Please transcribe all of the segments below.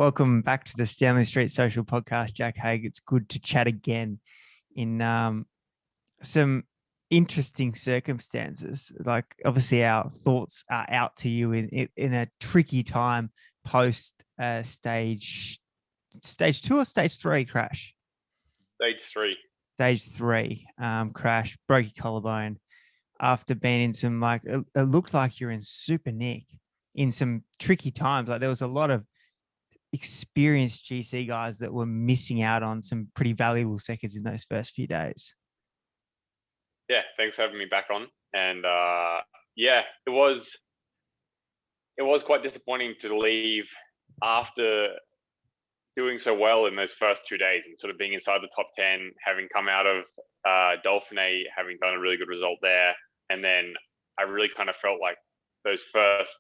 Welcome back to the Stanley Street Social Podcast, Jack Haig. It's good to chat again in some interesting circumstances. Like, obviously, our thoughts are out to you in a tricky time post stage 2 or stage 3 crash. Stage 3 crash, broke your collarbone after being in some, like, it looked like you're in super nick in some tricky times. Like, there was a lot of experienced GC guys that were missing out on some pretty valuable seconds in those first few days. Yeah, thanks for having me back on. And it was quite disappointing to leave after doing so well in those first 2 days and sort of being inside the top 10, having come out of Dauphiné, having done a really good result there. And then I really kind of felt like those first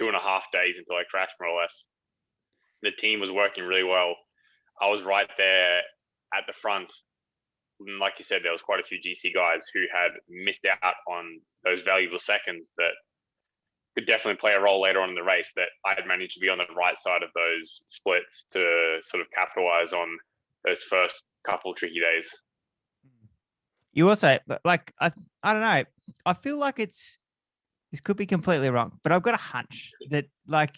2.5 days until I crashed, more or less, the team was working really well. I was right there at the front. And like you said, there was quite a few GC guys who had missed out on those valuable seconds that could definitely play a role later on in the race, that I had managed to be on the right side of those splits to sort of capitalize on those first couple tricky days. You also, like, I don't know. I feel like this could be completely wrong, but I've got a hunch that, like,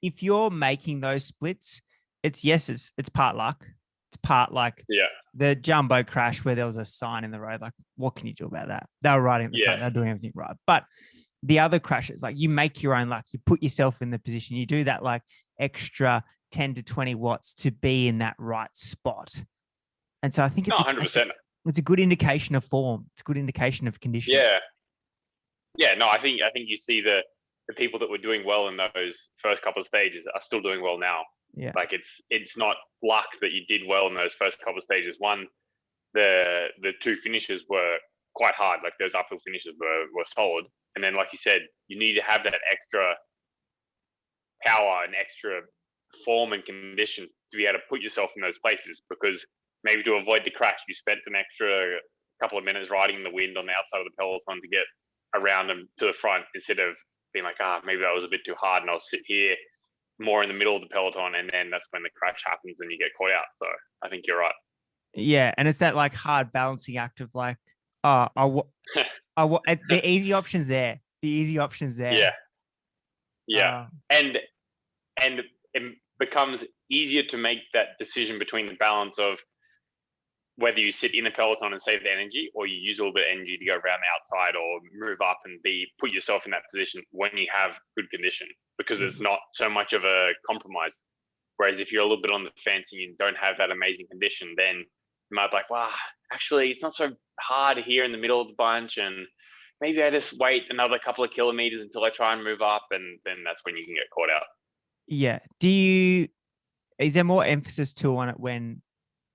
if you're making those splits, it's part luck. It's part, like, the jumbo crash where there was a sign in the road. Like, what can you do about that? They were riding at the front. They're doing everything right. But the other crashes, like, you make your own luck. You put yourself in the position. You do that, like, extra 10 to 20 watts to be in that right spot. And so I think it's 100%. It's a good indication of form. It's a good indication of condition. Yeah. No, I think you see the people that were doing well in those first couple of stages are still doing well now. Yeah. Like, it's not luck that you did well in those first couple of stages. One, the two finishes were quite hard. Like, those uphill finishes were solid. And then, like you said, you need to have that extra power and extra form and condition to be able to put yourself in those places, because maybe to avoid the crash, you spent an extra couple of minutes riding in the wind on the outside of the peloton to get around them to the front, instead of being like, maybe that was a bit too hard and I'll sit here more in the middle of the peloton, and then that's when the crash happens and you get caught out. So I think you're right. Yeah, and it's that, like, hard balancing act of, like, the easy options there. The easy options there. Yeah. And it becomes easier to make that decision between the balance of whether you sit in a peloton and save the energy, or you use a little bit of energy to go around the outside or move up and put yourself in that position when you have good condition, because it's not so much of a compromise. Whereas if you're a little bit on the fence and you don't have that amazing condition, then you might be like, wow, actually, it's not so hard here in the middle of the bunch, and maybe I just wait another couple of kilometers until I try and move up, and then that's when you can get caught out. Yeah. Is there more emphasis too on it when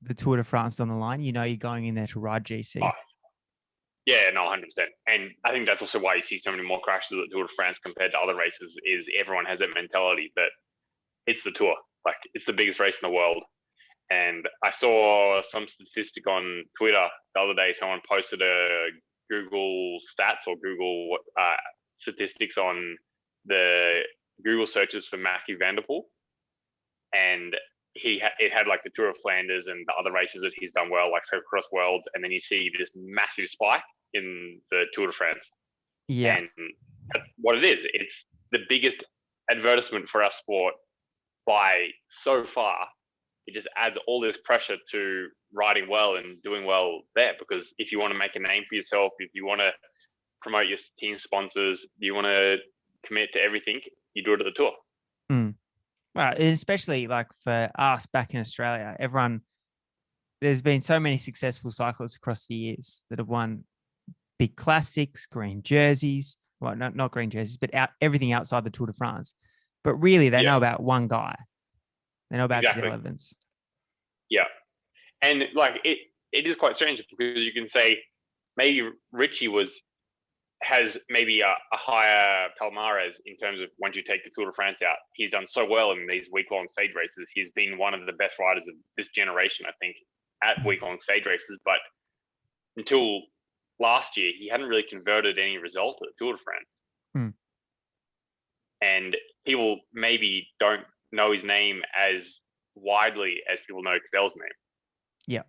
the Tour de France is on the line? You know, you're going in there to ride GC. Yeah, no, 100%. And I think that's also why you see so many more crashes at the Tour de France compared to other races, is everyone has that mentality that it's the Tour. Like, it's the biggest race in the world. And I saw some statistic on Twitter the other day. Someone posted a Google stats or Google statistics on the Google searches for Mathieu van der Poel. And it had like the Tour of Flanders and the other races that he's done well, like Cyclocross Worlds, and then you see this massive spike in the Tour de France. Yeah. And that's what it is. It's the biggest advertisement for our sport by so far. It just adds all this pressure to riding well and doing well there, because if you want to make a name for yourself, if you want to promote your team sponsors, you want to commit to everything, you do it at the Tour. Well, especially, like, for us back in Australia, there's been so many successful cyclists across the years that have won big classics, green jerseys. Well, not green jerseys, but everything outside the Tour de France. But really, they know about one guy. They know about the Evans. Yeah. And, like, it is quite strange, because you can say maybe Richie has maybe a higher palmarès in terms of, once you take the Tour de France out, he's done so well in these week-long stage races. He's been one of the best riders of this generation, I think, at week-long stage races. But until last year, he hadn't really converted any result at the Tour de France. And people maybe don't know his name as widely as people know Cadel's name. Yeah.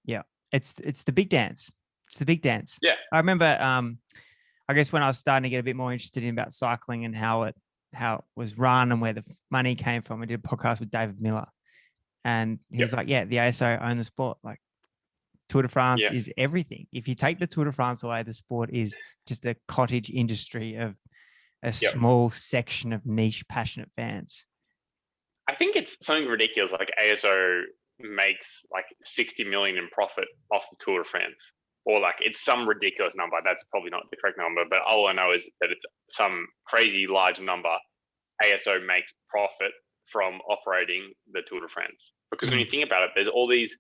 Yeah. It's the big dance. It's the big dance. Yeah. I remember, I guess when I was starting to get a bit more interested in about cycling and how it was run and where the money came from, I did a podcast with David Miller, and he was like, yeah, the ASO own the sport. Like Tour de France is everything. If you take the Tour de France away, the sport is just a cottage industry of a small section of niche, passionate fans. I think it's something ridiculous. Like ASO makes like 60 million in profit off the Tour de France, or like it's some ridiculous number. That's probably not the correct number, but all I know is that it's some crazy large number. ASO makes profit from operating the Tour de France, because when you think about it, there's all these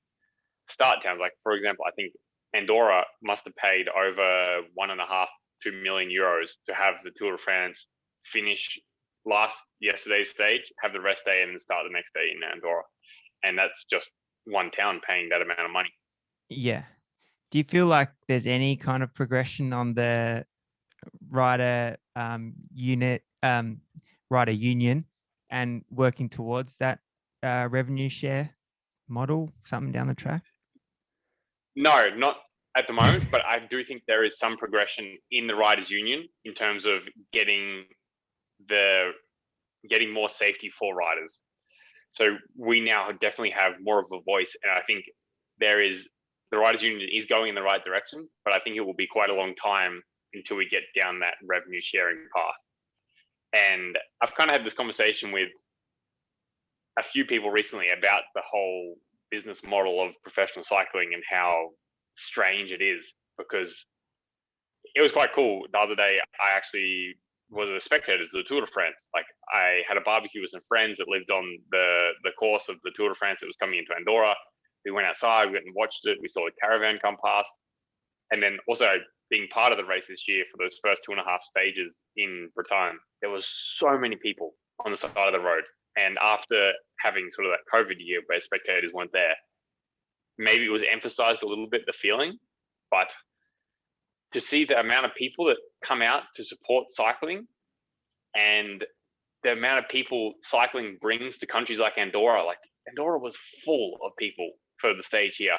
start towns. Like, for example, I think Andorra must have paid over 1.5-2 million euros to have the Tour de France finish yesterday's stage, have the rest day, and then start the next day in Andorra. And that's just one town paying that amount of money. Yeah. Do you feel like there's any kind of progression on the rider rider union and working towards that revenue share model, something down the track? No, not at the moment, but I do think there is some progression in the riders union in terms of getting more safety for riders. So we now definitely have more of a voice, and I think the riders union is going in the right direction, but I think it will be quite a long time until we get down that revenue sharing path. And I've kind of had this conversation with a few people recently about the whole business model of professional cycling and how strange it is, because it was quite cool. The other day, I actually was a spectator to the Tour de France. Like, I had a barbecue with some friends that lived on the course of the Tour de France that was coming into Andorra. We went outside, we went and watched it. We saw a caravan come past. And then also being part of the race this year for those first 2.5 stages in Bretagne, there was so many people on the side of the road. And after having sort of that COVID year where spectators weren't there, maybe it was emphasized a little bit, the feeling, but to see the amount of people that come out to support cycling and the amount of people cycling brings to countries like Andorra, like Andorra was full of people for the stage here.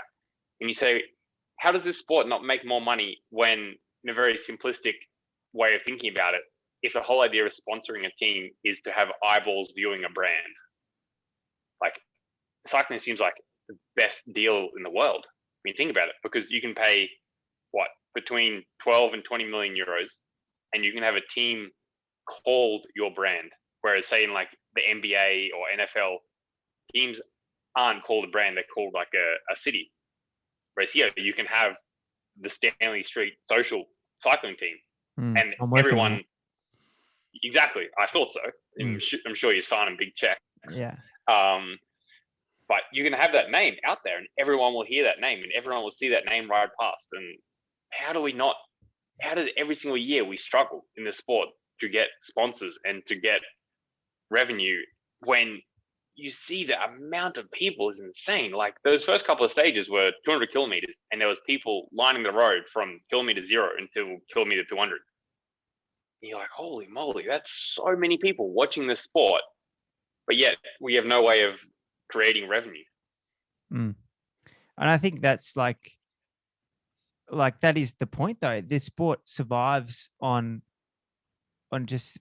And you say, how does this sport not make more money when, in a very simplistic way of thinking about it, if the whole idea of sponsoring a team is to have eyeballs viewing a brand? Like, cycling seems like the best deal in the world. I mean, think about it, because you can pay between 12 and 20 million euros, and you can have a team called your brand. Whereas, say in like the NBA or NFL, teams aren't called a brand; they're called like a city. Whereas here, you can have the Stanley Street Social cycling team, and everyone. Exactly, I thought so. I'm sure you're signing big checks. Yeah. But you can have that name out there, and everyone will hear that name, and everyone will see that name ride past. And how does every single year we struggle in the sport to get sponsors and to get revenue when you see the amount of people is insane? Like, those first couple of stages were 200 kilometers, and there was people lining the road from kilometer 0 until kilometer 200. And you're like, holy moly, that's so many people watching this sport, but yet we have no way of creating revenue. And I think that's like that is the point, though. This sport survives on just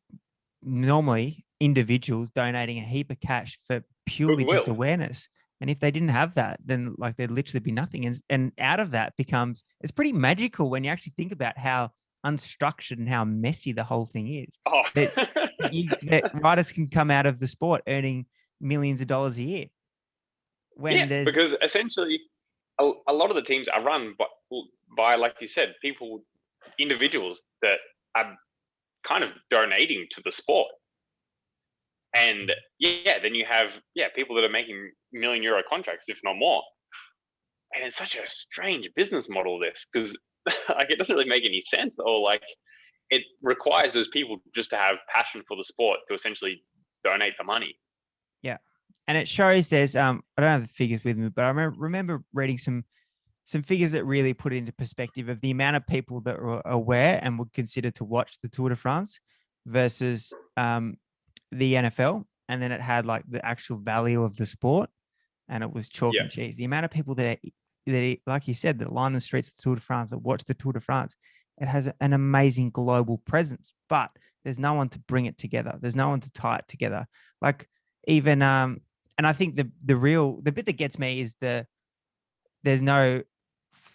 normally individuals donating a heap of cash for purely just awareness. And if they didn't have that, then like there'd literally be nothing. And out of that it's pretty magical when you actually think about how unstructured and how messy the whole thing is. That riders can come out of the sport earning millions of dollars a year. Because essentially a lot of the teams are run by, like you said, individuals that are kind of donating to the sport. And then you have people that are making €1 million contracts, if not more. And it's such a strange business model, this, because like it doesn't really make any sense, or like it requires those people just to have passion for the sport to essentially donate the money. Yeah. And it shows there's I don't have the figures with me, but I remember reading some figures that really put it into perspective of the amount of people that were aware and would consider to watch the Tour de France versus the NFL. and then it had like the actual value of the sport, and it was chalk and cheese. The amount of people like you said, that line the streets of the Tour de France, that watch the Tour de France, it has an amazing global presence, but there's no one to bring it together. There's no one to tie it together. Like even and I think the bit that gets me is there's no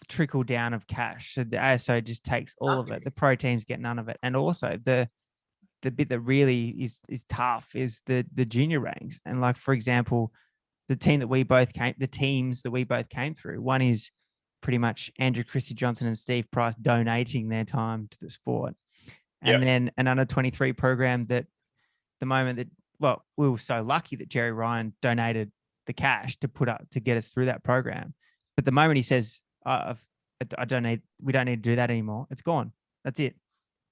trickle down of cash. So the ASO just takes all of it. The pro teams get none of it. And also the bit that really is tough is the junior ranks. And like, for example, the teams that we both came through, one is pretty much Andrew Christie Johnson and Steve Price donating their time to the sport. And then an under 23 program that the moment that, well, we were so lucky that Jerry Ryan donated the cash to get us through that program. But the moment he says, we don't need to do that anymore, it's gone. That's it.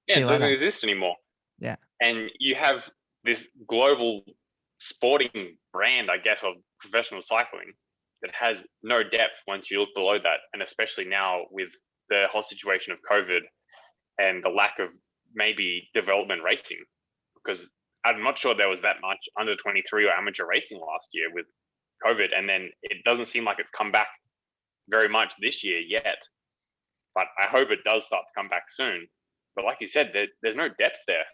Yeah, it doesn't exist anymore. Yeah. And you have this global sporting brand, I guess, of professional cycling that has no depth once you look below that. And especially now with the whole situation of COVID and the lack of maybe development racing, because I'm not sure there was that much under 23 or amateur racing last year with COVID. And then it doesn't seem like it's come back very much this year yet. But I hope it does start to come back soon. But like you said, there's no depth there.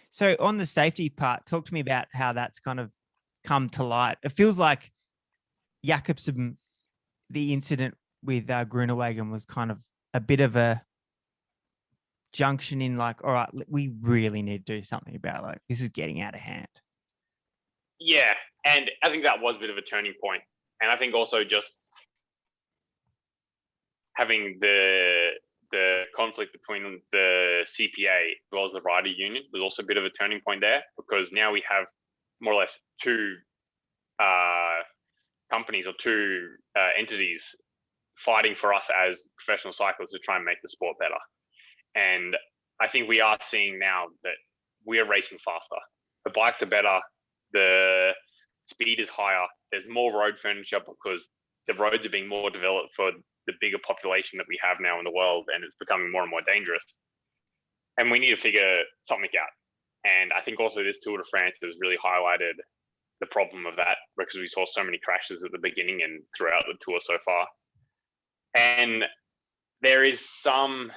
So on the safety part, talk to me about how that's kind of come to light. It feels like Jakobsen, the incident with Groenewegen was kind of a bit of a junction in like, all right, we really need to do something about like, this is getting out of hand. Yeah. And I think that was a bit of a turning point. And I think also just having the conflict between the CPA as well as the rider union was also a bit of a turning point there, because now we have more or less two companies or two entities fighting for us as professional cyclists to try and make the sport better. And I think we are seeing now that we are racing faster. The bikes are better. The speed is higher. There's more road furniture because the roads are being more developed for the bigger population that we have now in the world, and it's becoming more and more dangerous. And we need to figure something out. And I think also this Tour de France has really highlighted the problem of that, because we saw so many crashes at the beginning and throughout the tour so far. And there is some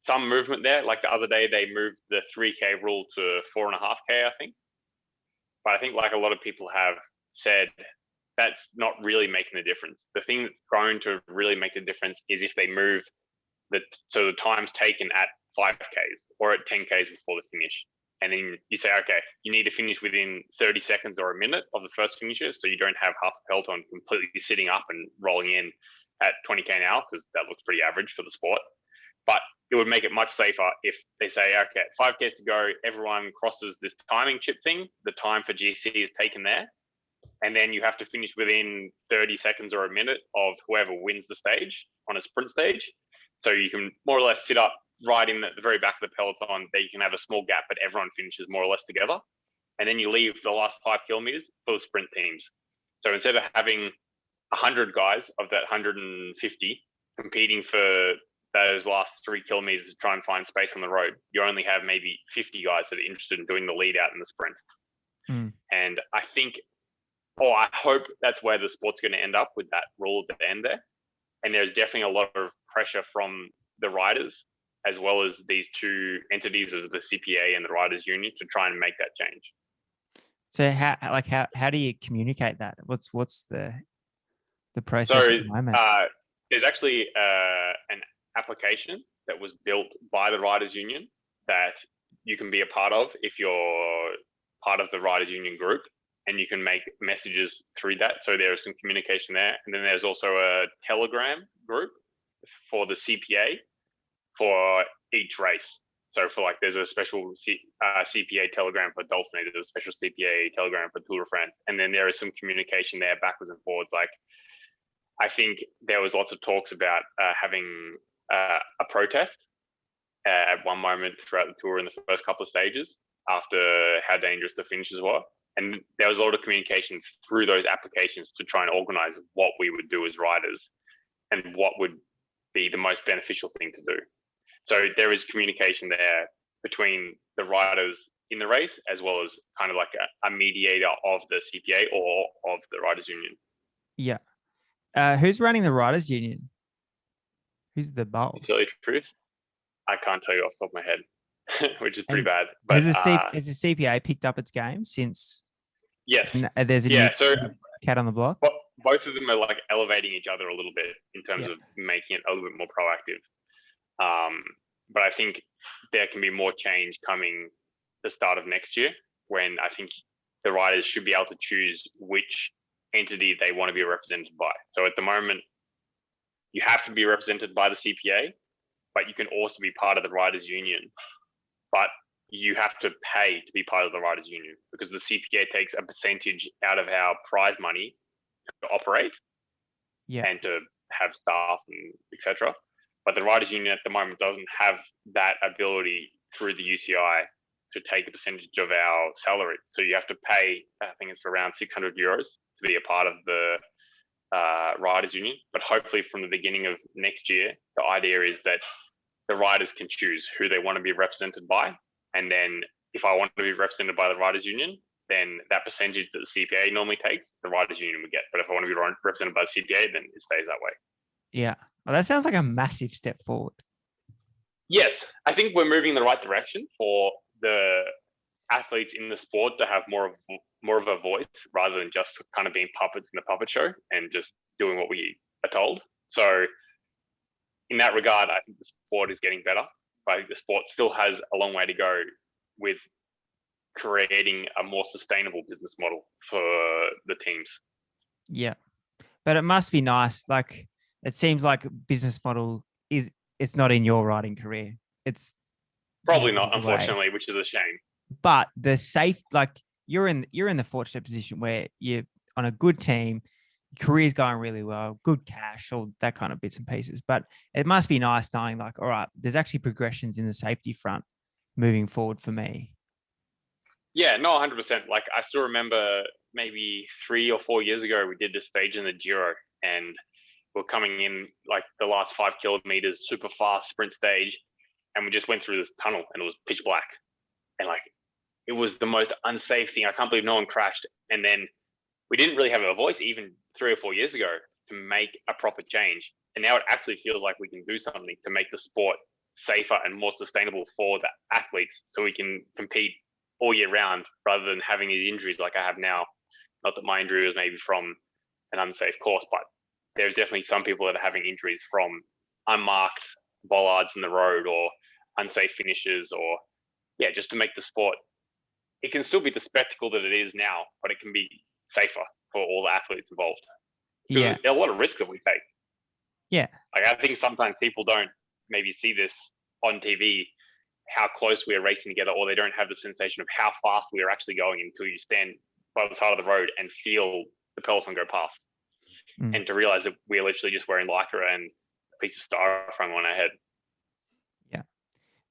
movement there. Like the other day, they moved the 3K rule to 4.5K, I think. But I think like a lot of people have said, that's not really making a difference. The thing that's going to really make a difference is if they move the times taken at 5Ks or at 10Ks before the finish. And then you say, okay, you need to finish within 30 seconds or a minute of the first finisher, so you don't have half the peloton completely sitting up and rolling in at 20K an hour, because that looks pretty average for the sport. But it would make it much safer if they say, okay, 5Ks to go, everyone crosses this timing chip thing, the time for GC is taken there, and then you have to finish within 30 seconds or a minute of whoever wins the stage on a sprint stage. So you can more or less sit up right in at the very back of the peloton, that you can have a small gap, but everyone finishes more or less together. And then you leave the last 5 kilometers for the sprint teams. So instead of having 100 guys of that 150 competing for those last 3 kilometers to try and find space on the road, you only have maybe 50 guys that are interested in doing the lead out in the sprint. And I think, I hope that's where the sport's going to end up, with that rule at the end there. And there's definitely a lot of pressure from the riders, as well as these two entities of the CPA and the riders union, to try and make that change. So how do you communicate that? What's the process at the moment? There's actually an application that was built by the riders union that you can be a part of if you're part of the riders union group, and you can make messages through that. So there's some communication there. And then there's also a Telegram group for the CPA for each race. So for like, there's a special CPA Telegram for Dauphiné, there's a special CPA Telegram for Tour de France. And then there is some communication there backwards and forwards. Like, I think there was lots of talks about having a protest at one moment throughout the tour in the first couple of stages after how dangerous the finishes were. And there was a lot of communication through those applications to try and organize what we would do as riders and what would be the most beneficial thing to do. So there is communication there between the riders in the race, as well as kind of like a mediator of the CPA or of the riders union. Yeah. Who's running the riders union? Who's the boss? To tell you the truth, I can't tell you off the top of my head, which is pretty bad. But has the CPA picked up its game since? Yes. There's a new so cat on the block. Both of them are like elevating each other a little bit in terms of making it a little bit more proactive. But I think there can be more change coming the start of next year, when I think the riders should be able to choose which entity they want to be represented by. So at the moment, you have to be represented by the CPA, but you can also be part of the riders union. But you have to pay to be part of the riders union, because the CPA takes a percentage out of our prize money to operate and to have staff and etc. But the riders union at the moment doesn't have that ability through the UCI to take a percentage of our salary. So you have to pay, I think it's around 600 euros to be a part of the riders union. But hopefully from the beginning of next year, the idea is that the riders can choose who they want to be represented by. And then if I want to be represented by the riders union, then that percentage that the CPA normally takes, the riders union would get. But if I want to be represented by the CPA, then it stays that way. Yeah. Well, that sounds like a massive step forward. Yes, I think we're moving in the right direction for the athletes in the sport to have more of a voice, rather than just kind of being puppets in the puppet show and just doing what we are told. So in that regard, I think the sport is getting better, but I think the sport still has a long way to go with creating a more sustainable business model for the teams. Yeah. But it must be nice. Like, it seems like business model it's not in your riding career. It's probably not, unfortunately, which is a shame. But the like you're in the fortunate position where you're on a good team, your career's going really well, good cash, all that kind of bits and pieces. But it must be nice knowing, like, all right, there's actually progressions in the safety front moving forward for me. Yeah, no, 100%. Like, I still remember maybe 3 or 4 years ago, we did this stage in the Giro, and we're coming in like the last 5 kilometers, super fast sprint stage, and we just went through this tunnel, and it was pitch black, and like it was the most unsafe thing. I can't believe no one crashed. And then we didn't really have a voice even 3 or 4 years ago to make a proper change, and now it actually feels like we can do something to make the sport safer and more sustainable for the athletes, so we can compete all year round rather than having these injuries like I have now. Not that my injury was maybe from an unsafe course, but there's definitely some people that are having injuries from unmarked bollards in the road or unsafe finishes, or just to make the sport, it can still be the spectacle that it is now, but it can be safer for all the athletes involved. Yeah. There's a lot of risk that we take. Yeah. Like, I think sometimes people don't maybe see this on TV, how close we are racing together, or they don't have the sensation of how fast we are actually going until you stand by the side of the road and feel the peloton go past. And to realize that we're literally just wearing lycra and a piece of styrofoam on our head. Yeah.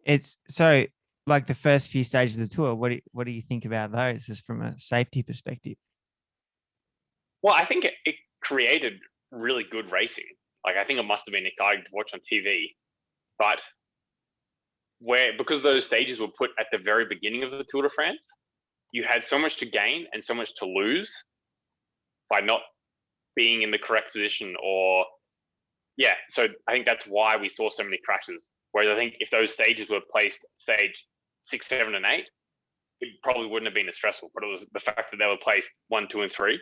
It's so, like, the first few stages of the tour, what do you think about those, just from a safety perspective? Well, I think it created really good racing. Like, I think it must have been exciting to watch on TV, but because those stages were put at the very beginning of the Tour de France, you had so much to gain and so much to lose by not being in the correct position, so I think that's why we saw so many crashes. Whereas I think if those stages were placed stage 6, 7, and 8, it probably wouldn't have been as stressful. But it was the fact that they were placed 1, 2, and 3.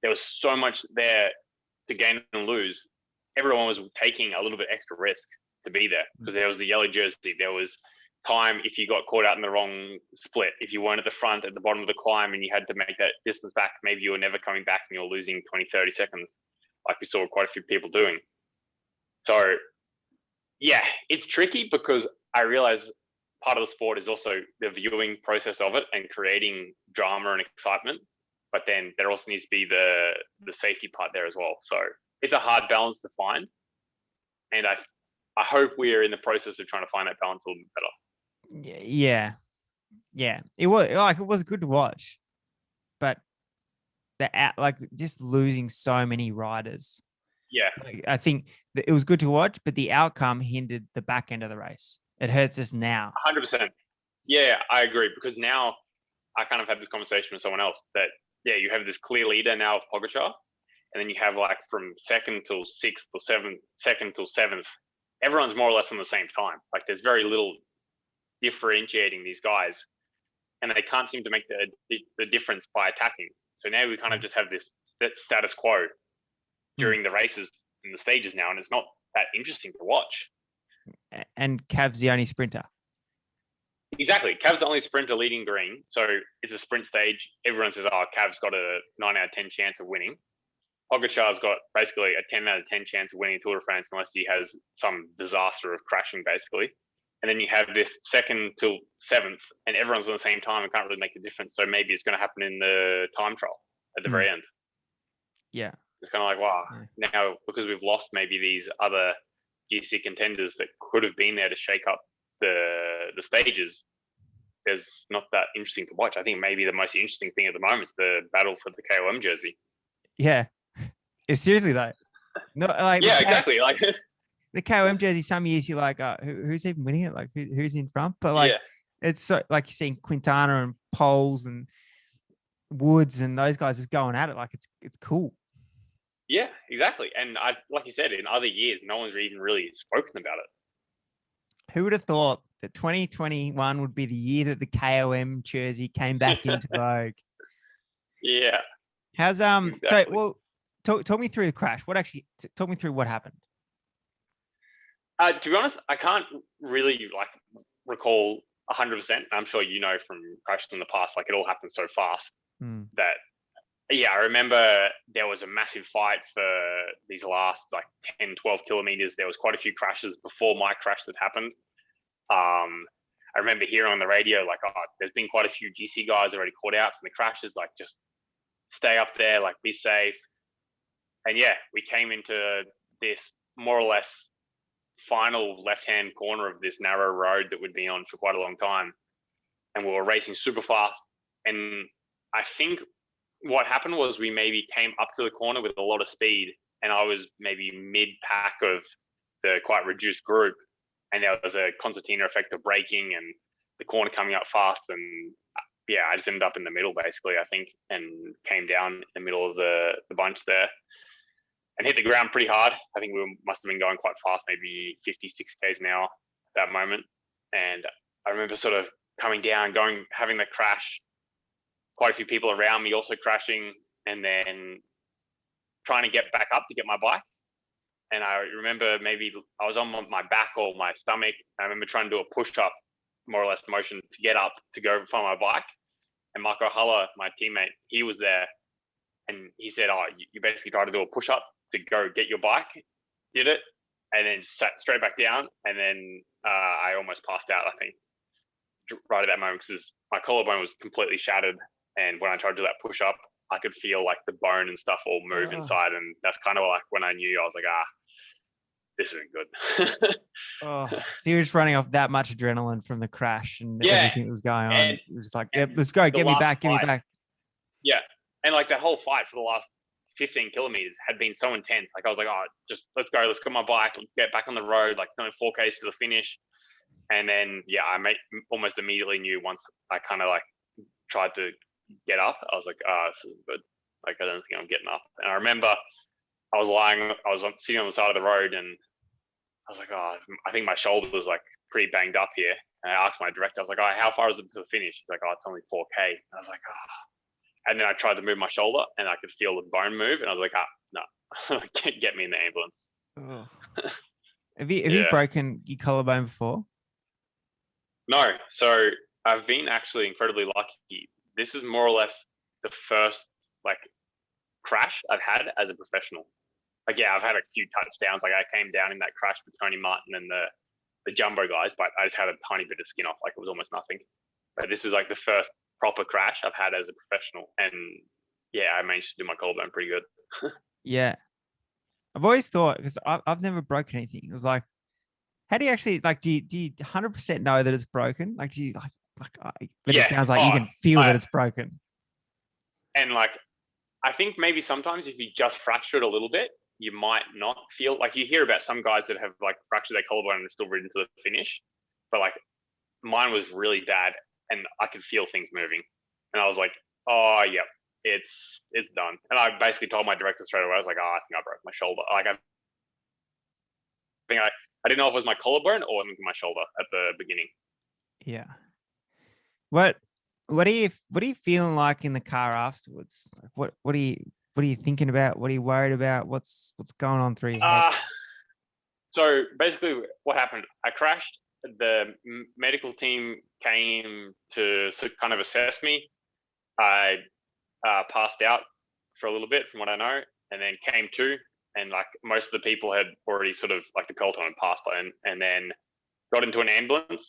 There was so much there to gain and lose. Everyone was taking a little bit extra risk to be there, because there was the yellow jersey. There was time if you got caught out in the wrong split. If you weren't at the front at the bottom of the climb and you had to make that distance back, maybe you were never coming back and you're losing 20, 30 seconds, like we saw quite a few people doing. So yeah, it's tricky, because I realize part of the sport is also the viewing process of it and creating drama and excitement, but then there also needs to be the safety part there as well. So it's a hard balance to find, and I hope we are in the process of trying to find that balance a little bit better. Yeah. It was good to watch, but just losing so many riders. Yeah, I think that it was good to watch, but the outcome hindered the back end of the race. It hurts us now. 100%. Yeah, I agree, because now I kind of had this conversation with someone else that, yeah, you have this clear leader now of Pogačar, and then you have like from second till sixth or second till seventh, everyone's more or less on the same time. Like there's very little differentiating these guys, and they can't seem to make the difference by attacking. So now we kind of just have this status quo during the races and the stages now, and it's not that interesting to watch. And Cav's the only sprinter. Exactly. Cav's the only sprinter leading green. So it's a sprint stage. Everyone says, oh, Cav's got a 9 out of 10 chance of winning. Pogačar's got basically a 10 out of 10 chance of winning Tour de France unless he has some disaster of crashing, basically. And then you have this second till seventh, and everyone's on the same time and can't really make a difference. So maybe it's going to happen in the time trial at the very end. Yeah. It's kind of like, wow, now because we've lost maybe these other GC contenders that could have been there to shake up the stages, there's not that interesting to watch. I think maybe the most interesting thing at the moment is the battle for the KOM jersey. Yeah. It's seriously though. No, like yeah, exactly. Like the KOM jersey, some years you're like, who's even winning it? Like who's in front? But like it's so like you're seeing Quintana and Poles and Woods and those guys just going at it. Like it's cool. Yeah, exactly. And I, like you said, in other years, no one's even really spoken about it. Who would have thought that 2021 would be the year that the KOM jersey came back into vogue? Yeah. How's exactly. So well, talk me through the crash. Talk me through what happened. To be honest, I can't really like recall 100%. I'm sure you know from crashes in the past, like it all happened so fast that, yeah, I remember there was a massive fight for these last like 10, 12 kilometers. There was quite a few crashes before my crash that happened. I remember hearing on the radio, like, oh, there's been quite a few GC guys already caught out from the crashes, like just stay up there, like be safe. And yeah, we came into this more or less final left-hand corner of this narrow road that we'd been on for quite a long time. And we were racing super fast. And I think what happened was we maybe came up to the corner with a lot of speed, and I was maybe mid-pack of the quite reduced group, and there was a concertina effect of braking and the corner coming up fast, and yeah, I just ended up in the middle basically, I think, and came down in the middle of the bunch there and hit the ground pretty hard. I think we must have been going quite fast, maybe 56 k's an hour at that moment. And I remember sort of coming down, having the crash, quite a few people around me also crashing, and then trying to get back up to get my bike. And I remember maybe I was on my back or my stomach. I remember trying to do a push-up, more or less motion to get up to go find my bike. And Marco Huller, my teammate, he was there. And he said, oh, you basically try to do a push-up to go get your bike. Did it. And then sat straight back down. And then I almost passed out, I think, right at that moment, because my collarbone was completely shattered. And when I tried to do that push up, I could feel like the bone and stuff all move inside. And that's kind of like when I knew, I was like, this isn't good. So you're just running off that much adrenaline from the crash and everything that was going on. It was like, let's go, get me back. Yeah. And like that whole fight for the last 15 kilometers had been so intense. Like I was like, just let's go, let's get my bike, let's get back on the road, like it's only 4 k's to the finish. And then, yeah, I almost immediately knew once I kind of like tried to get up, I was like, this isn't good. Like, I don't think I'm getting up. And I remember I was sitting on the side of the road, and I was like, I think my shoulder was like pretty banged up here. And I asked my director, I was like, how far is it to the finish? He's like, it's only 4 k. And I was like, And then I tried to move my shoulder, and I could feel the bone move, and I was like, no, get me in the ambulance. Have you broken your collarbone before? No. So I've been actually incredibly lucky. This is more or less the first like crash I've had as a professional. Like, yeah, I've had a few touchdowns. Like I came down in that crash with Tony Martin and the Jumbo guys, but I just had a tiny bit of skin off. Like it was almost nothing. But this is like the first proper crash I've had as a professional. And yeah, I managed to do my collarbone pretty good. Yeah. I've always thought, because I've never broken anything. It was like, how do you actually, like, do you 100% know that it's broken? Like, do you but it sounds like you can feel that it's broken. And like, I think maybe sometimes if you just fracture it a little bit, you might not feel like, you hear about some guys that have like fractured their collarbone and still ridden to the finish. But like, mine was really bad, and I could feel things moving, and I was like, oh, yep, it's done. And I basically told my director straight away. I was like, oh, I think I broke my shoulder. Like I think I didn't know if it was my collarbone or my shoulder at the beginning. Yeah. What are you feeling like in the car afterwards? Like what are you thinking about? What are you worried about? What's going on through your head? So basically, what happened? I crashed. The medical team came to kind of assess me. I passed out for a little bit, from what I know, and then came to, and like most of the people had already sort of like the peloton had passed on, and then got into an ambulance.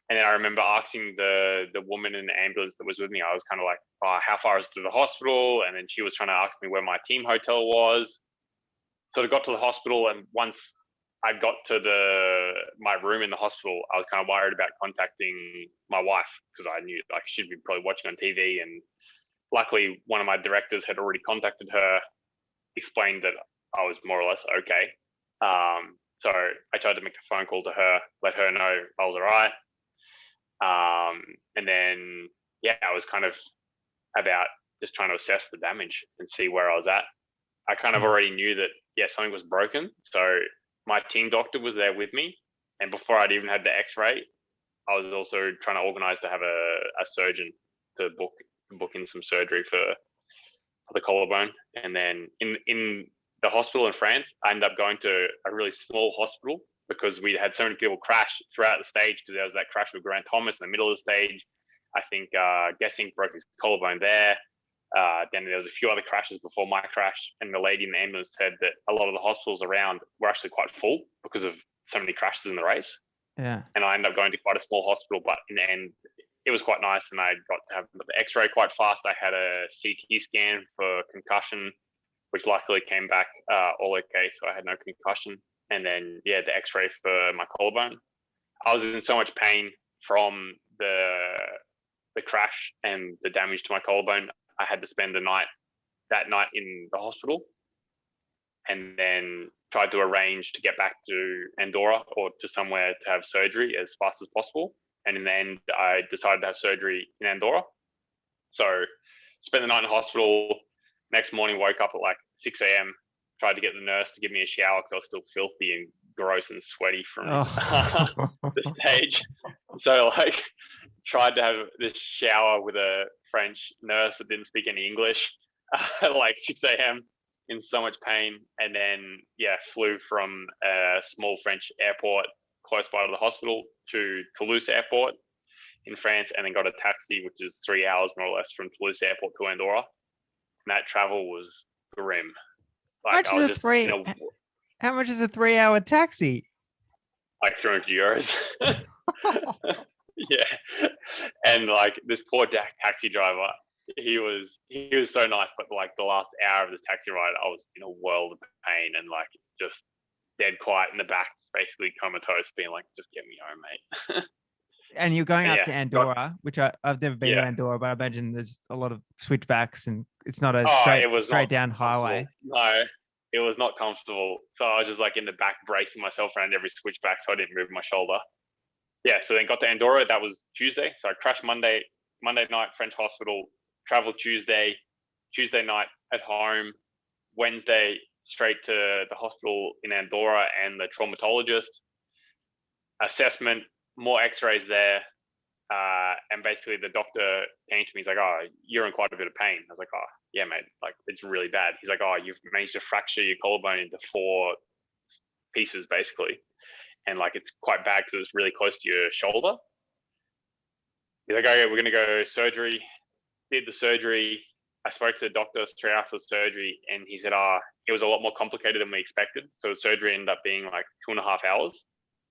And then I remember asking the woman in the ambulance that was with me, I was kind of like, oh, how far is it to the hospital? And then she was trying to ask me where my team hotel was. So I got to the hospital, and once I got to my room in the hospital, I was kind of worried about contacting my wife, because I knew like she'd be probably watching on TV. And luckily, one of my directors had already contacted her, explained that I was more or less okay. So I tried to make a phone call to her, let her know I was all right. And then, yeah, I was kind of about just trying to assess the damage and see where I was at. I kind of already knew that, yeah, something was broken. So my team doctor was there with me. And before I'd even had the x-ray, I was also trying to organize to have a surgeon to book in some surgery for the collarbone. And then in the hospital in France, I ended up going to a really small hospital because we had so many people crash throughout the stage, because there was that crash with Grant Thomas in the middle of the stage. I think Gessing broke his collarbone there. Then there was a few other crashes before my crash, and the lady in the ambulance said that a lot of the hospitals around were actually quite full because of so many crashes in the race. Yeah. And I ended up going to quite a small hospital, but in the end, it was quite nice, and I got to have the x-ray quite fast. I had a CT scan for concussion, which luckily came back all okay, so I had no concussion. And then, yeah, the x-ray for my collarbone. I was in so much pain from the crash and the damage to my collarbone. I had to spend that night in the hospital, and then tried to arrange to get back to Andorra or to somewhere to have surgery as fast as possible. And in the end, I decided to have surgery in Andorra. So spent the night in hospital. Next morning, woke up at like 6 a.m., tried to get the nurse to give me a shower because I was still filthy and gross and sweaty from the stage. So like tried to have this shower with a French nurse that didn't speak any English at like 6 a.m. in so much pain. And then, yeah, flew from a small French airport close by to the hospital to Toulouse Airport in France, and then got a taxi, which is 3 hours more or less from Toulouse Airport to Andorra. And that travel was grim. Like how much is a 3-hour taxi? Like 300 euros. Yeah. And like this poor taxi driver, he was so nice, but like the last hour of this taxi ride, I was in a world of pain and like just dead quiet in the back, basically comatose, being like, just get me home, mate. And you're going up to Andorra, which I've never been to Andorra, but I imagine there's a lot of switchbacks and it's not a straight down highway. No, it was not comfortable. So I was just like in the back bracing myself around every switchback so I didn't move my shoulder. Yeah, so then got to Andorra. That was Tuesday. So I crashed Monday night, French hospital, traveled Tuesday night at home, Wednesday straight to the hospital in Andorra and the traumatologist. Assessment, more x-rays there. And basically the doctor came to me, he's like, oh, you're in quite a bit of pain. I was like, oh, yeah, mate, like it's really bad. He's like, oh, you've managed to fracture your collarbone into 4 pieces basically. And like, it's quite bad because it's really close to your shoulder. He's like, okay, we're going to go surgery. Did the surgery. I spoke to the doctor straight after the surgery, and he said, it was a lot more complicated than we expected. So the surgery ended up being like 2.5 hours.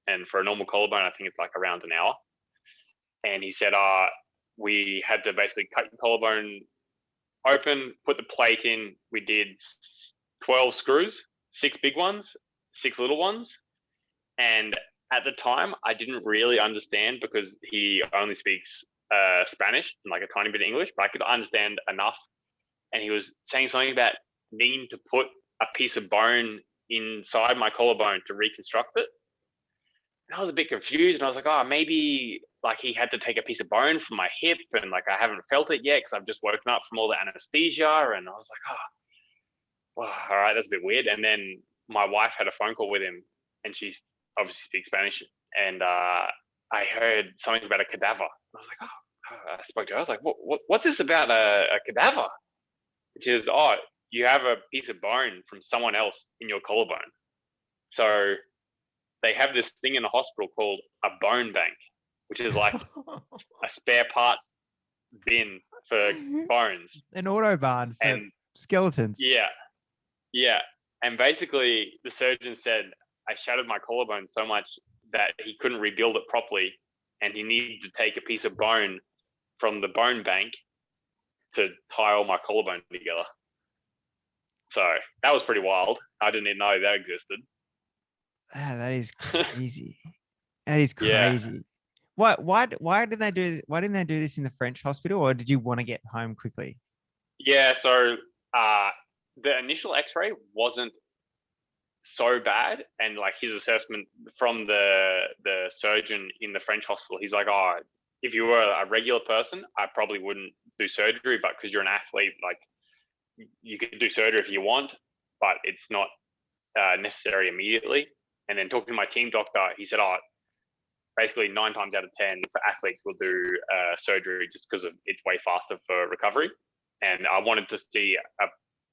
And for a normal collarbone, I think it's like around an hour. And he said, we had to basically cut your collarbone open, put the plate in. We did 12 screws, 6 big ones, 6 little ones. And at the time, I didn't really understand because he only speaks Spanish and like a tiny bit of English, but I could understand enough. And he was saying something about needing to put a piece of bone inside my collarbone to reconstruct it. And I was a bit confused, and I was like, oh, maybe like he had to take a piece of bone from my hip, and like I haven't felt it yet because I've just woken up from all the anesthesia. And I was like, oh, well, all right, that's a bit weird. And then my wife had a phone call with him, and she obviously speaks Spanish, and I heard something about a cadaver. I was like, oh, I spoke to her. I was like, what's this about a cadaver? Which is, oh, you have a piece of bone from someone else in your collarbone. So they have this thing in the hospital called a bone bank, which is like a spare parts bin for bones. An autobahn for skeletons. Yeah. And basically the surgeon said I shattered my collarbone so much that he couldn't rebuild it properly, and he needed to take a piece of bone from the bone bank to tie all my collarbone together. So that was pretty wild. I didn't even know that existed. That is crazy. That is crazy. Yeah. Why didn't they do this in the French hospital, or did you want to get home quickly? Yeah, so the initial x-ray wasn't so bad, and like his assessment from the surgeon in the French hospital, he's like, oh, if you were a regular person, I probably wouldn't do surgery, but because you're an athlete, like you could do surgery if you want, but it's not necessary immediately. And then talking to my team doctor, he said, oh, basically 9 times out of 10 for athletes will do surgery just because it's way faster for recovery. And I wanted to see a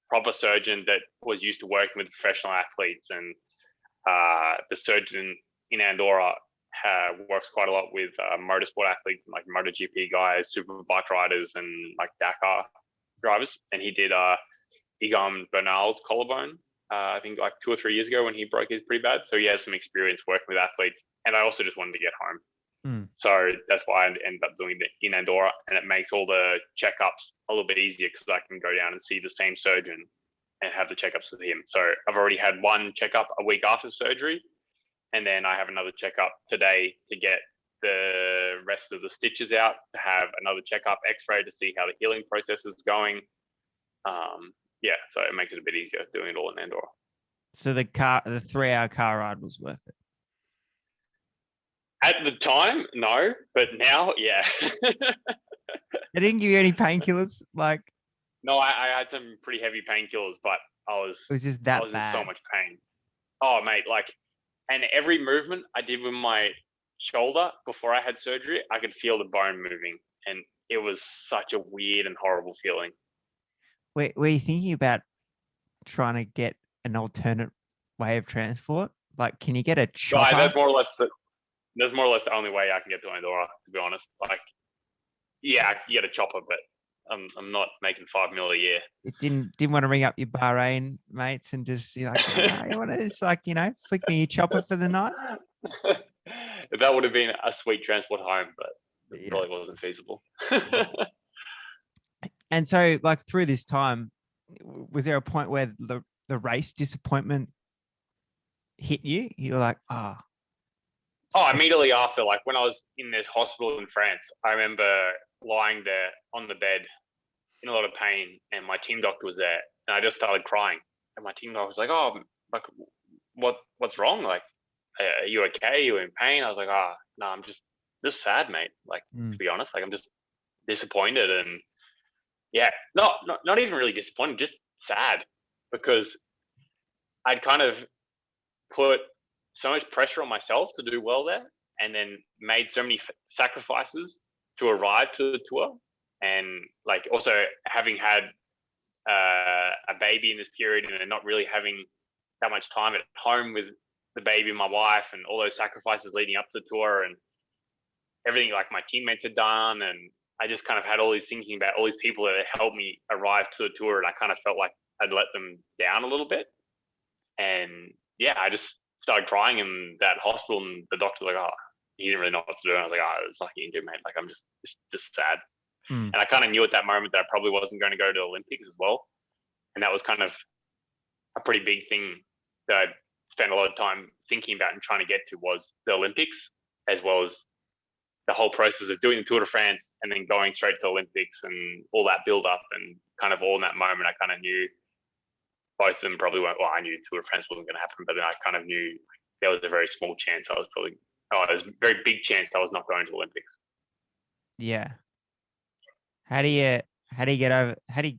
proper surgeon that was used to working with professional athletes. And the surgeon in Andorra works quite a lot with motorsport athletes, like MotoGP guys, super bike riders, and like Dakar drivers. And he did Egan Bernal's collarbone, I think like 2 or 3 years ago when he broke his pretty bad. So he has some experience working with athletes. And I also just wanted to get home. So that's why I ended up doing it in Andorra, and it makes all the checkups a little bit easier because I can go down and see the same surgeon and have the checkups with him. So I've already had one checkup a week after surgery, and then I have another checkup today to get the rest of the stitches out, to have another checkup, x-ray to see how the healing process is going. So it makes it a bit easier doing it all in Andorra. So the 3-hour car ride was worth it? At the time, no, but now, yeah. They didn't give you any painkillers? Like, no, I had some pretty heavy painkillers, but it was just that bad. In so much pain. Oh, mate, like, and every movement I did with my shoulder before I had surgery, I could feel the bone moving, and it was such a weird and horrible feeling. Were you thinking about trying to get an alternate way of transport? Like, can you get a chopper? No, that's more or less the only way I can get to Andorra, to be honest. Like, yeah, you get a chopper, but I'm not making $5 million a year. It didn't want to ring up your Bahrain mates and just, you want to just like, flick me your chopper for the night? That would have been a sweet transport home, but it probably wasn't feasible. And so, like, through this time, was there a point where the race disappointment hit you? You're like, oh, immediately after, like when I was in this hospital in France, I remember lying there on the bed in a lot of pain, and my team doctor was there, and I just started crying. And my team doctor was like, oh, like, what's wrong? Like, are you okay? Are you in pain? I was like, no, I'm just sad, mate. Like, to be honest, like, I'm just disappointed. And yeah, not even really disappointed, just sad, because I'd kind of put so much pressure on myself to do well there, and then made so many sacrifices to arrive to the tour. And like also having had a baby in this period, and then not really having that much time at home with the baby and my wife, and all those sacrifices leading up to the tour, and everything like my teammates had done. And I just kind of had all these thinking about all these people that had helped me arrive to the tour, and I kind of felt like I'd let them down a little bit. And yeah, I just started crying in that hospital, and the doctor's like, oh, he didn't really know what to do. And I was like, oh, it's lucky you do, mate. Like, I'm just sad. And I kind of knew at that moment that I probably wasn't going to go to the Olympics as well. And that was kind of a pretty big thing that I spent a lot of time thinking about and trying to get to, was the Olympics, as well as the whole process of doing the Tour de France and then going straight to the Olympics and all that build up. And kind of all in that moment, I kind of knew both of them probably weren't, well, I knew Tour de France wasn't going to happen, but then I kind of knew there was a very small chance I was probably there's a very big chance I was not going to Olympics. Yeah. How do you get over? How do you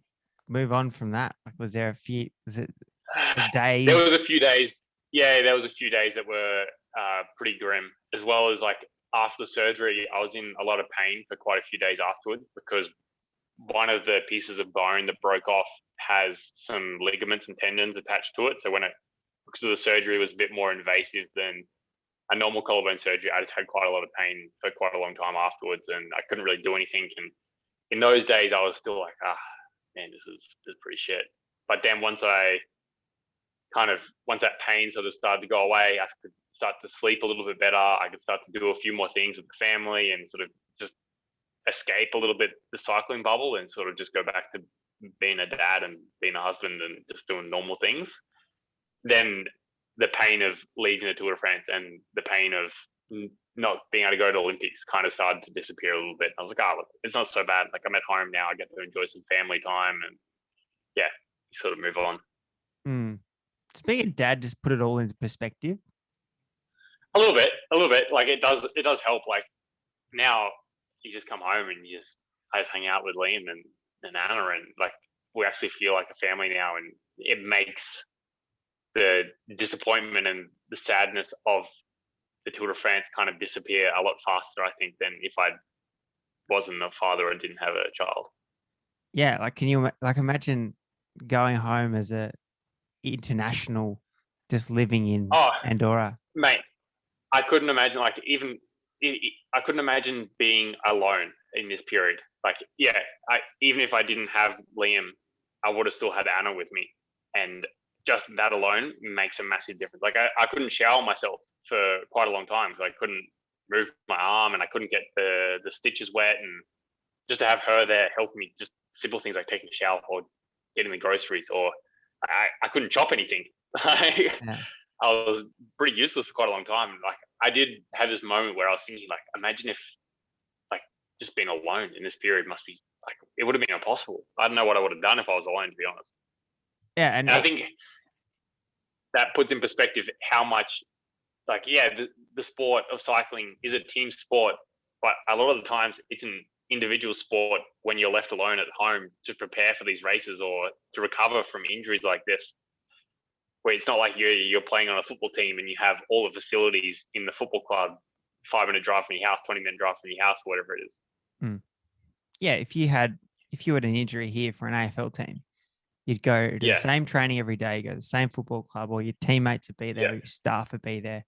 move on from that? Like, was there a few? Was it the days? There was a few days. Yeah, there was a few days that were pretty grim, as well as like after the surgery, I was in a lot of pain for quite a few days afterwards because one of the pieces of bone that broke off has some ligaments and tendons attached to it. So because of the surgery was a bit more invasive than a normal collarbone surgery, I just had quite a lot of pain for quite a long time afterwards, and I couldn't really do anything. And in those days, I was still like, man, this is pretty shit. But then once that pain sort of started to go away, I could start to sleep a little bit better. I could start to do a few more things with the family and sort of just escape a little bit the cycling bubble and sort of just go back to being a dad and being a husband and just doing normal things. Then the pain of leaving the Tour de France and the pain of not being able to go to Olympics kind of started to disappear a little bit. I was like, look, it's not so bad. Like, I'm at home now. I get to enjoy some family time, and yeah, you sort of move on. Does being a dad just put it all into perspective? A little bit. Like, it does help. Like, now you just come home and I just hang out with Liam and Anna, and like, we actually feel like a family now, and it makes the disappointment and the sadness of the Tour de France kind of disappear a lot faster, I think, than if I wasn't a father and didn't have a child. Yeah, like, can you imagine going home as a international, just living in Andorra? Mate, I couldn't imagine, like, I couldn't imagine being alone in this period. Like, yeah, even if I didn't have Liam, I would have still had Anna with me, and just that alone makes a massive difference. Like, I couldn't shower myself for quite a long time, so I couldn't move my arm and I couldn't get the stitches wet, and just to have her there helping me, just simple things like taking a shower or getting the groceries, or I couldn't chop anything. I was pretty useless for quite a long time. Like, I did have this moment where I was thinking, like, imagine if, like, just being alone in this period must be like, it would have been impossible. I don't know what I would have done if I was alone, to be honest. Yeah, and I think that puts in perspective how much, like, yeah, the sport of cycling is a team sport, but a lot of the times it's an individual sport when you're left alone at home to prepare for these races or to recover from injuries like this, where it's not like you're playing on a football team and you have all the facilities in the football club 5-minute drive from your house, 20-minute drive from your house, whatever it is. Yeah, if you had an injury here for an AFL team, you'd go to the same training every day, go to the same football club, or your teammates would be there, or your staff would be there.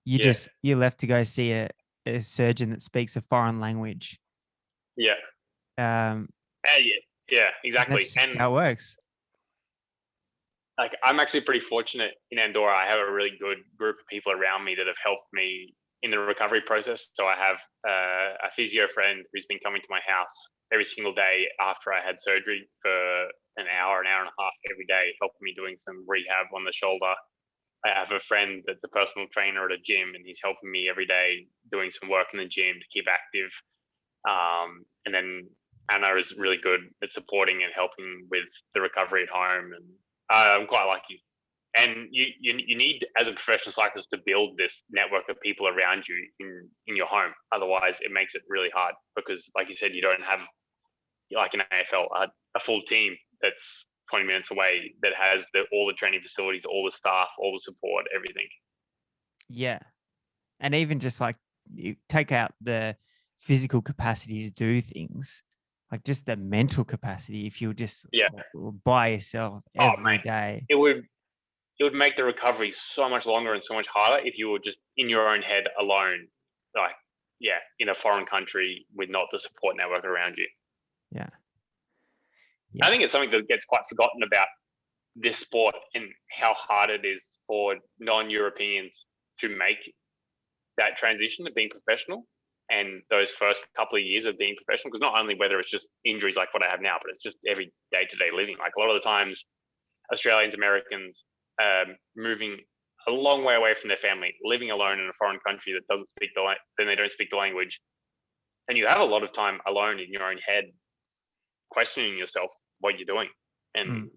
You're left to go see a surgeon that speaks a foreign language. Yeah, exactly. And how it works. Like, I'm actually pretty fortunate in Andorra. I have a really good group of people around me that have helped me in the recovery process. So I have a physio friend who's been coming to my house every single day after I had surgery for an hour and a half every day, helping me doing some rehab on the shoulder. I have a friend that's a personal trainer at a gym, and he's helping me every day doing some work in the gym to keep active. And then Anna is really good at supporting and helping with the recovery at home, and I'm quite lucky. And you need, as a professional cyclist, to build this network of people around you in your home. Otherwise, it makes it really hard because, like you said, you don't have, like in AFL, a full team that's 20 minutes away that has all the training facilities, all the staff, all the support, everything. Yeah. And even just like, you take out the physical capacity to do things, like just the mental capacity, if you just by yourself every day. It would make the recovery so much longer and so much harder if you were just in your own head alone, like, in a foreign country with not the support network around you. Yeah. I think it's something that gets quite forgotten about this sport and how hard it is for non-Europeans to make that transition to being professional, and those first couple of years of being professional, because not only whether it's just injuries like what I have now, but it's just every day-to-day living. Like, a lot of the times, Australians, Americans, moving a long way away from their family, living alone in a foreign country that doesn't speak then they don't speak the language, and you have a lot of time alone in your own head, questioning yourself what you're doing, and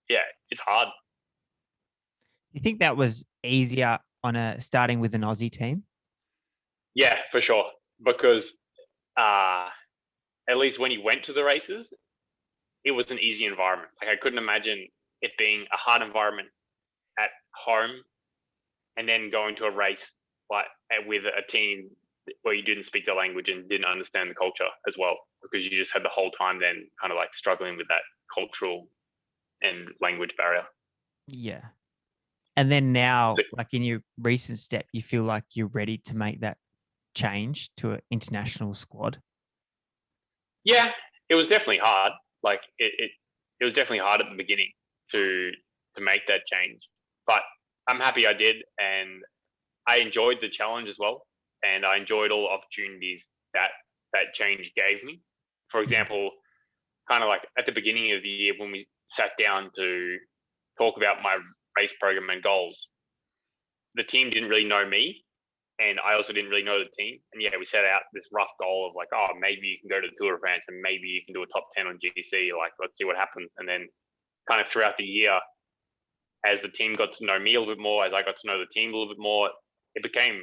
it's hard. Do you think that was easier on starting with an Aussie team? Yeah, for sure. Because at least when you went to the races, it was an easy environment. Like I couldn't imagine it being a hard environment at home and then going to a race like with a team where you didn't speak the language and didn't understand the culture as well, because you just had the whole time then kind of like struggling with that cultural and language barrier. Yeah. And then now, like in your recent step, you feel like you're ready to make that change to an international squad? Yeah, it was definitely hard. Like it was definitely hard at the beginning to make that change, but I'm happy I did, and I enjoyed the challenge as well, and I enjoyed all the opportunities that change gave me. For example, kind of like at the beginning of the year when we sat down to talk about my race program and goals, the team didn't really know me, and I also didn't really know the team. And yeah, we set out this rough goal of like, oh, maybe you can go to the Tour de France and maybe you can do a top 10 on GC. Like, let's see what happens. And then kind of throughout the year, as the team got to know me a little bit more, as I got to know the team a little bit more, it became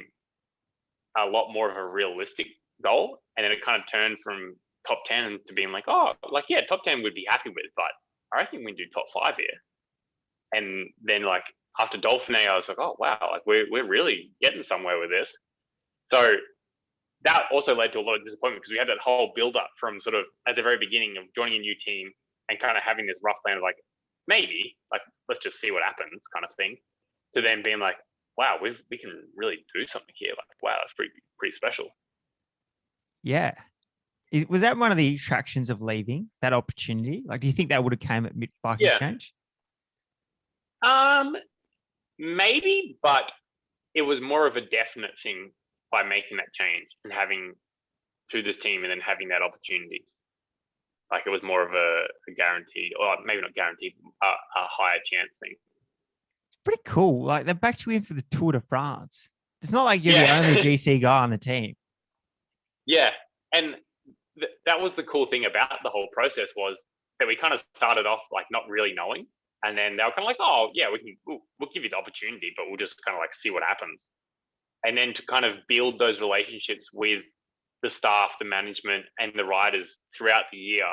a lot more of a realistic goal. And then it kind of turned from top 10 to being like, oh, like, yeah, top 10 would be happy with, but I reckon we can do top 5 here. And then like after Dauphiné, I was like, oh, wow, like we're really getting somewhere with this. So that also led to a lot of disappointment because we had that whole build up from sort of at the very beginning of joining a new team and kind of having this rough plan of like, maybe, like, let's just see what happens kind of thing, to then being like, wow, we can really do something here. Like, wow, that's pretty special. Yeah. Was that one of the attractions of leaving, that opportunity? Like, do you think that would have came at Bike Yeah. Exchange? Maybe, but it was more of a definite thing by making that change and having to this team and then having that opportunity. Like it was more of a guaranteed, or maybe not guaranteed, a higher chance thing. It's pretty cool. Like they backed you in for the Tour de France. It's not like you're Yeah. the only GC guy on the team. Yeah, and that was the cool thing about the whole process, was that we kind of started off like not really knowing, and then they were kind of like, oh yeah, we'll give you the opportunity, but we'll just kind of like see what happens. And then to kind of build those relationships with the staff, the management, and the riders throughout the year,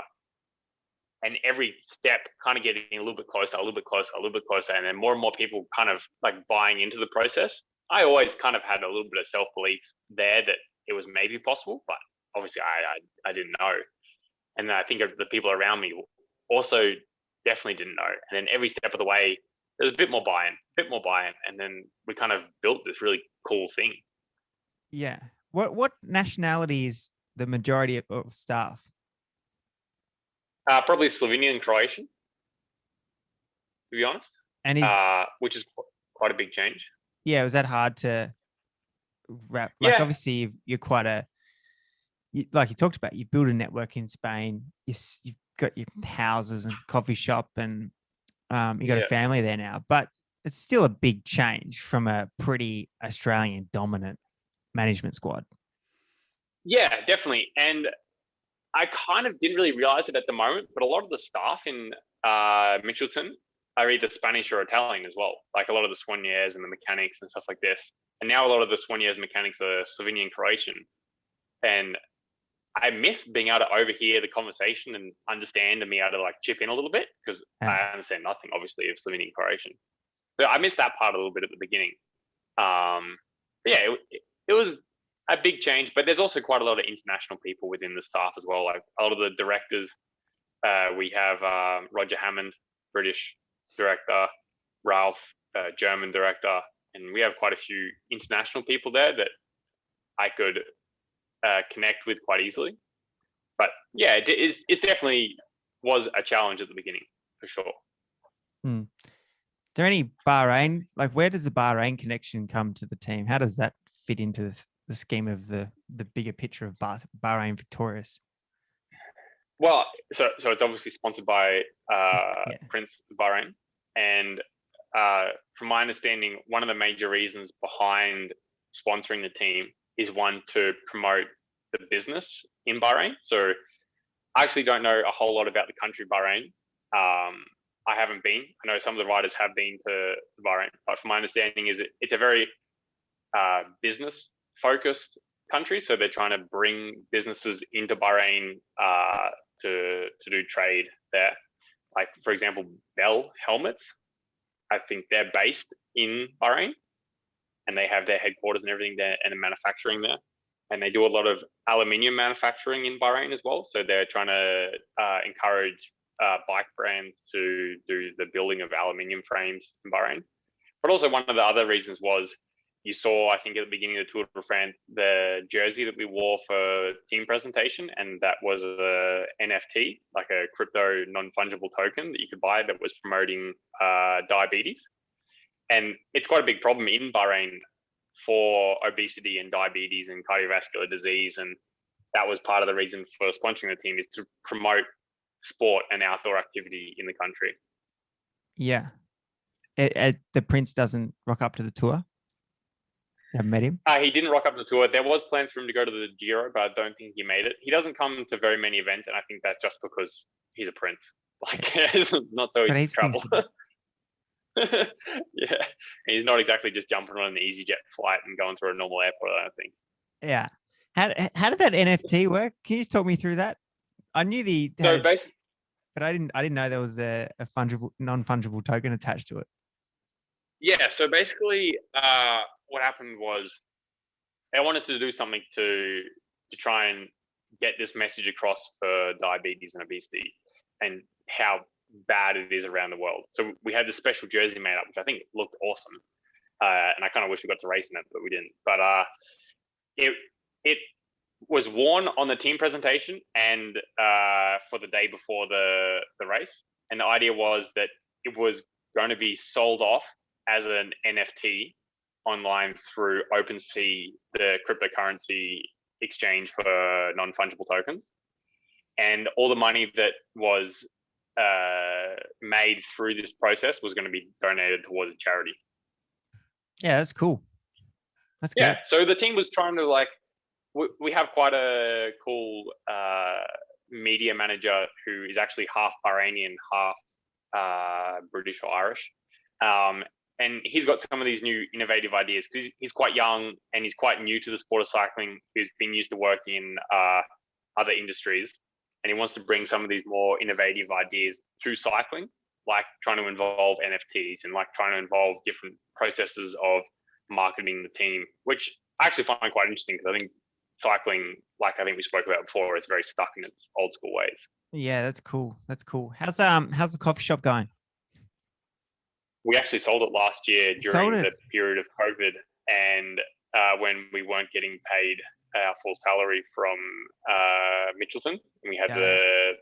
and every step kind of getting a little bit closer, a little bit closer, a little bit closer, and then more and more people kind of like buying into the process. I always kind of had a little bit of self-belief there that it was maybe possible, but obviously I didn't know. And then I think the people around me also definitely didn't know. And then every step of the way, there was a bit more buy-in, and then we kind of built this really cool thing. Yeah. What nationality is the majority of staff? Probably Slovenian and Croatian, to be honest. And which is quite a big change. Yeah, was that hard to wrap? Like, Yeah. obviously, you're quite like you talked about, you build a network in Spain. You've got your houses and coffee shop, and you got a family there now. But it's still a big change from a pretty Australian dominant management squad. Yeah, definitely. And I kind of didn't really realize it at the moment, but a lot of the staff in Mitchelton are either Spanish or Italian as well. Like a lot of the soigneurs and the mechanics and stuff like this. And now a lot of the soigneurs and mechanics are Slovenian Croatian. And I miss being able to overhear the conversation and understand and be able to like chip in a little bit, because I understand nothing, obviously, of Slovenian Croatian. So I missed that part a little bit at the beginning. Yeah, it was a big change, but there's also quite a lot of international people within the staff as well. Like a lot of the directors, we have Roger Hammond, British director, Ralph, German director, and we have quite a few international people there that I could connect with quite easily. But yeah, it definitely was a challenge at the beginning, for sure. Is there any Bahrain, like where does the Bahrain connection come to the team? How does that fit into the scheme of the bigger picture of Bahrain Victorious? Well, so it's obviously sponsored by Prince Bahrain, and from my understanding, one of the major reasons behind sponsoring the team is one, to promote the business in Bahrain. So I actually don't know a whole lot about the country Bahrain. I haven't been. I know some of the riders have been to Bahrain, but from my understanding is it's a very business focused country, so they're trying to bring businesses into Bahrain to do trade there. Like, for example, Bell Helmets, I think they're based in Bahrain, and they have their headquarters and everything there and the manufacturing there. And they do a lot of aluminium manufacturing in Bahrain as well. So they're trying to encourage bike brands to do the building of aluminium frames in Bahrain. But also one of the other reasons was you saw, I think at the beginning of the Tour de France, the jersey that we wore for team presentation, and that was a NFT, like a crypto non-fungible token that you could buy that was promoting diabetes. And it's quite a big problem in Bahrain for obesity and diabetes and cardiovascular disease. And that was part of the reason for sponsoring the team, is to promote sport and outdoor activity in the country. Yeah. The Prince doesn't rock up to the tour? I met him. He didn't rock up to the tour. There was plans for him to go to the Giro, but I don't think he made it. He doesn't come to very many events, and I think that's just because he's a prince. Like, not so easy to travel. Yeah, he's not exactly just jumping on an EasyJet flight and going through a normal airport, I don't think. Yeah. How did that NFT work? Can you just talk me through that? I knew So basically, but I didn't know there was a fungible, non-fungible token attached to it. Yeah. So basically, what happened was they wanted to do something to try and get this message across for diabetes and obesity and how bad it is around the world. So we had this special jersey made up, which I think looked awesome. And I kind of wish we got to race in it, but we didn't. But it was worn on the team presentation and for the day before the race. And the idea was that it was going to be sold off as an NFT online through OpenSea, the cryptocurrency exchange for non-fungible tokens. And all the money that was made through this process was going to be donated towards a charity. Yeah, that's cool. That's good. Yeah, so the team was trying to, like, we have quite a cool media manager who is actually half Bahraini, half British or Irish. And he's got some of these new innovative ideas because he's quite young and he's quite new to the sport of cycling. He's been used to working in other industries, and he wants to bring some of these more innovative ideas to cycling, like trying to involve NFTs and like trying to involve different processes of marketing the team, which I actually find quite interesting because I think cycling, like I think we spoke about before, is very stuck in its old school ways. Yeah, that's cool. That's cool. How's the coffee shop going? We actually sold it last year during the period of COVID, and when we weren't getting paid our full salary from Mitchelton, and we had the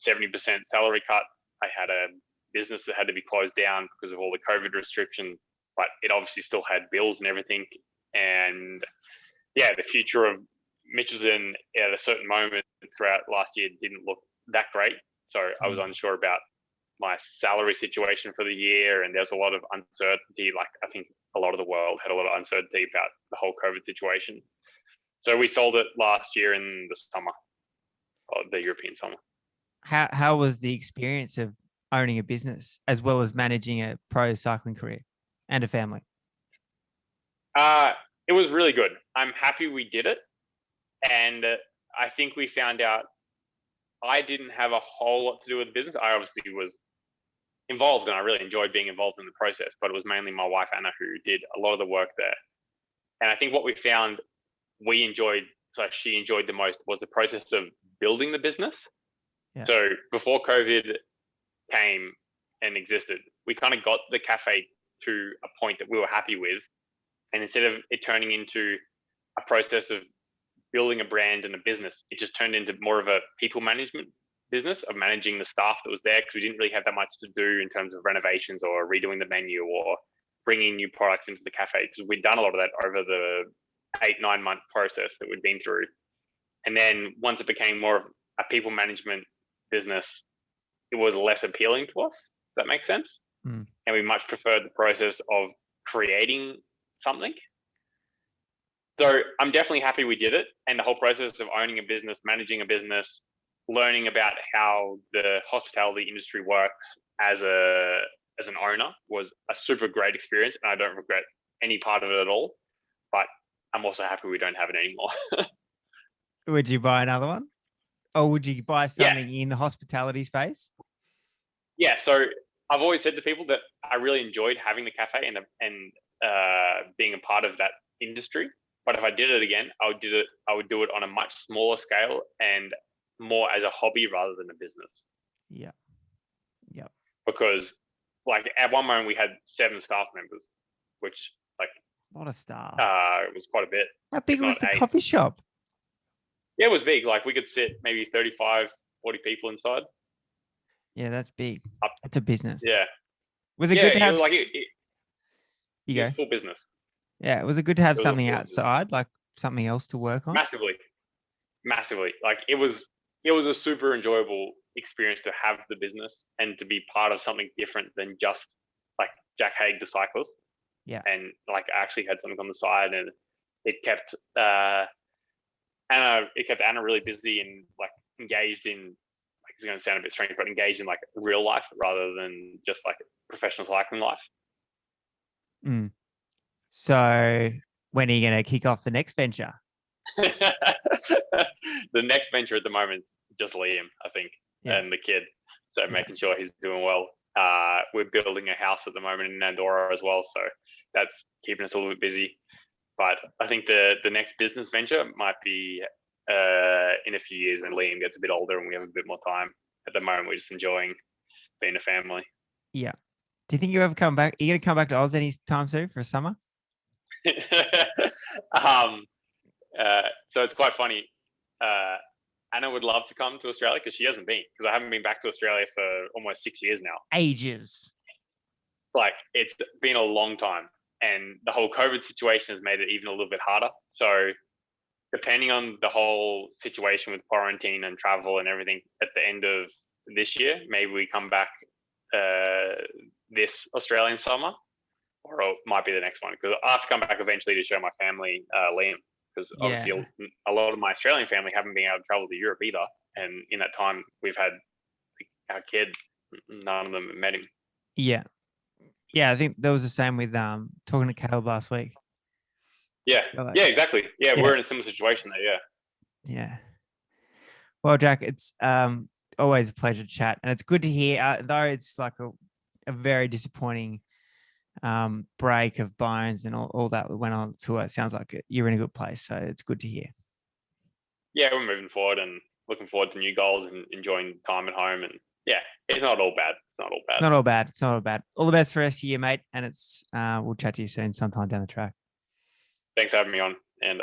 70% salary cut. I had a business that had to be closed down because of all the COVID restrictions, but it obviously still had bills and everything. And yeah, the future of Mitchelton at a certain moment throughout last year didn't look that great. So I was unsure about my salary situation for the year, and there's a lot of uncertainty. Like, I think a lot of the world had a lot of uncertainty about the whole COVID situation. So we sold it last year in the summer, or the European summer. How was the experience of owning a business as well as managing a pro cycling career and a family? It was really good. I'm happy we did it. And I think we found out I didn't have a whole lot to do with the business. I obviously was involved and I really enjoyed being involved in the process, but it was mainly my wife, Anna, who did a lot of the work there. And I think what we found she enjoyed the most was the process of building the business. Yeah. So before COVID came and existed, we kind of got the cafe to a point that we were happy with. And instead of it turning into a process of building a brand and a business, it just turned into more of a people management business of managing the staff that was there, because we didn't really have that much to do in terms of renovations or redoing the menu or bringing new products into the cafe, because we'd done a lot of that over the 8-9 month process that we'd been through. And then once it became more of a people management business, it was less appealing to us. Does that make sense? And we much preferred the process of creating something. So I'm definitely happy we did it. And the whole process of owning a business, managing a business, learning about how the hospitality industry works as an owner was a super great experience. And I don't regret any part of it at all. But I'm also happy we don't have it anymore. Would you buy another one? Or would you buy Yeah. something in the hospitality space? Yeah. So I've always said to people that I really enjoyed having the cafe and being a part of that industry. But if I did it again, I would do it on a much smaller scale and more as a hobby rather than a business. Yeah. Yep. Because like at one moment we had 7 staff members, which like A lot of staff. it was quite a bit. How big if was not the 8. coffee shop? Yeah, it was big. Like we could sit maybe 35, 40 people inside. Yeah, that's big. Up. It's a business. Yeah. Was it Yeah, good to it have? was like You it go. was full business. Yeah, was it good to have It was a something full business. outside, like something else to work on? Massively. Like it was a super enjoyable experience to have the business and to be part of something different than just like Jack Haig the cyclist. Yeah. And like I actually had something on the side, and it kept Anna really busy and like engaged in, like, it's going to sound a bit strange, but engaged in like real life rather than just like professional cycling life. Mm. So when are you going to kick off the next venture? The next venture at the moment, just Liam, I think, and the kid. So making sure he's doing well. We're building a house at the moment in Andorra as well, so that's keeping us a little bit busy. But I think the next business venture might be in a few years when Liam gets a bit older and we have a bit more time. At the moment, we're just enjoying being a family. Yeah. Do you think you ever come back? Are you going to come back to Oz anytime soon for a summer? So it's quite funny. Anna would love to come to Australia because she hasn't been, because I haven't been back to Australia for almost 6 years now. Ages. Like it's been a long time, and the whole COVID situation has made it even a little bit harder. So depending on the whole situation with quarantine and travel and everything at the end of this year, maybe we come back this Australian summer, or it might be the next one, because I have to come back eventually to show my family Liam, because obviously a lot of my Australian family haven't been able to travel to Europe either, and in that time we've had our kid, none of them have met him. Yeah, I think that was the same with talking to Caleb last week. Yeah, exactly. Yeah, we're in a similar situation there. Yeah. Well, Jack, it's always a pleasure to chat, and it's good to hear. Though it's like a very disappointing break of bones and all that went on to it. Sounds like you're in a good place, so it's good to hear. Yeah, we're moving forward and looking forward to new goals and enjoying time at home. And yeah, it's not all bad. It's not all bad. All the best for the rest of your year, mate. And it's we'll chat to you soon sometime down the track. Thanks for having me on. And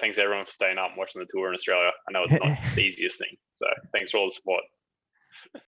thanks everyone for staying up and watching the tour in Australia. I know it's not the easiest thing. So thanks for all the support.